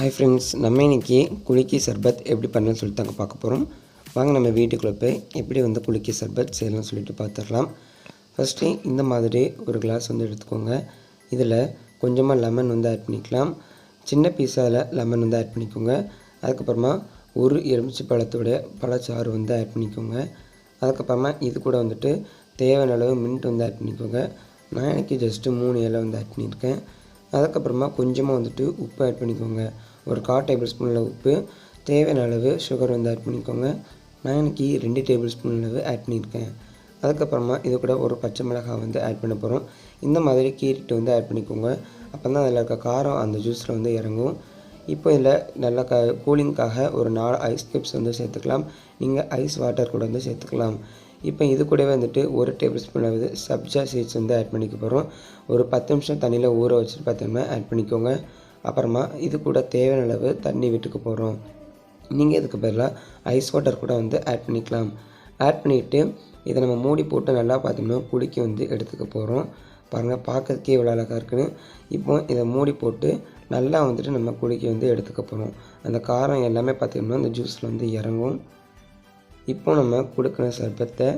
Hi friends, நம்ம இன்றைக்கி குலுக்கி சர்பத் எப்படி பண்ணலாம்னு சொல்லிட்டு தாங்க பார்க்க போகிறோம். வாங்க நம்ம வீட்டுக்குள்ளே போய் எப்படி குலுக்கி சர்பத் செய்யலாம்னு சொல்லிட்டு பார்த்துடலாம். ஃபஸ்ட்டு இந்த மாதிரி ஒரு கிளாஸ் எடுத்துக்கோங்க. இதில் கொஞ்சமாக லெமன் ஆட் பண்ணிக்கலாம். சின்ன பீஸால் லெமன் ஆட் பண்ணிக்கோங்க. அதுக்கப்புறமா ஒரு எலுமிச்சை பழத்தோடைய பழச்சாறு ஆட் பண்ணிக்கோங்க. அதுக்கப்புறமா இது கூட தேவையான அளவு மின்ட் ஆட் பண்ணிக்கோங்க. நான் எனக்கு ஜஸ்ட்டு 3 இலை ஆட் பண்ணியிருக்கேன். அதுக்கப்புறமா கொஞ்சமாக உப்பு ஆட் பண்ணிக்கோங்க. ஒரு 1/4 டேபிள் ஸ்பூனில் உப்பு, தேவையான அளவு சுகர் ஆட் பண்ணிக்கோங்க. நான் இன்றைக்கி 2 டேபிள் ஸ்பூன் அளவு ஆட் பண்ணியிருக்கேன். அதுக்கப்புறமா இது கூட ஒரு பச்சை மிளகாய் ஆட் பண்ண போகிறோம். இந்த மாதிரி கீறிட்டு ஆட் பண்ணிக்கோங்க. அப்போ தான் அதில் இருக்க காரம் அந்த ஜூஸில் இறங்கும். இப்போ இதில் நல்லா கூலிங்காக ஒரு 4 ஐஸ் கியூப்ஸ் சேர்த்துக்கலாம். நீங்கள் ஐஸ் வாட்டர் கூட சேர்த்துக்கலாம். இப்போ இது கூடவே 1 டேபிள் ஸ்பூன் அளவு சப்ஜா சீட்ஸ் ஆட் பண்ணிக்க போகிறோம். ஒரு 10 நிமிஷம் தண்ணியில் ஊற வச்சுட்டு பார்த்தோம்னா ஆட் பண்ணிக்கோங்க. அப்புறமா இது கூட தேவையான அளவு தண்ணி விட்டுக்க போகிறோம். நீங்கள் இதுக்கு பதிலாக ஐஸ் வாட்டர் கூட ஆட் பண்ணிக்கலாம். ஆட் பண்ணிவிட்டு இதை நம்ம மூடி போட்டு நல்லா பார்த்தோம்னா குலுக்கி எடுத்துக்க போகிறோம். பாருங்கள், பார்க்கறதுக்கே இவ்வளோ அழகாக இருக்குன்னு. இப்போ இதை மூடி போட்டு நல்லா நம்ம குலுக்கி எடுத்துக்க போகிறோம். அந்த காரம் எல்லாமே பார்த்திங்கன்னா அந்த ஜூஸில் இறங்கும். இப்போ நம்ம கொடுக்குற சர்பத்தை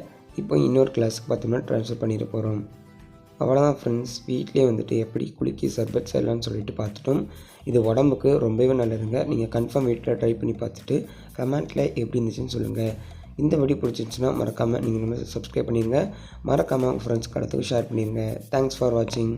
இப்போ இன்னொரு கிளாஸுக்கு பார்த்தோம்னா ட்ரான்ஸ்ஃபர் பண்ணிட போகிறோம். அவ்வளோதான் ஃப்ரெண்ட்ஸ், வீட்டிலே எப்படி குலுக்கி சர்பத் செய்யலாம்னு சொல்லிட்டு பார்த்துட்டோம். இது உடம்புக்கு ரொம்பவே நல்லதுங்க. நீங்கள் கன்ஃபார்ம் வீட்டில் ட்ரை பண்ணி பார்த்துட்டு கமெண்ட்டில் எப்படி இருந்துச்சுன்னு சொல்லுங்கள். இந்த வீடியோ பிடிச்சிருந்துச்சுன்னா மறக்காமல் நீங்கள் சப்ஸ்கிரைப் பண்ணிடுங்க. மறக்காமல் உங்கள் ஃப்ரெண்ட்ஸ்க்கு அடுத்து ஷேர் பண்ணிடுங்க. தேங்க்ஸ் ஃபார் வாட்சிங்.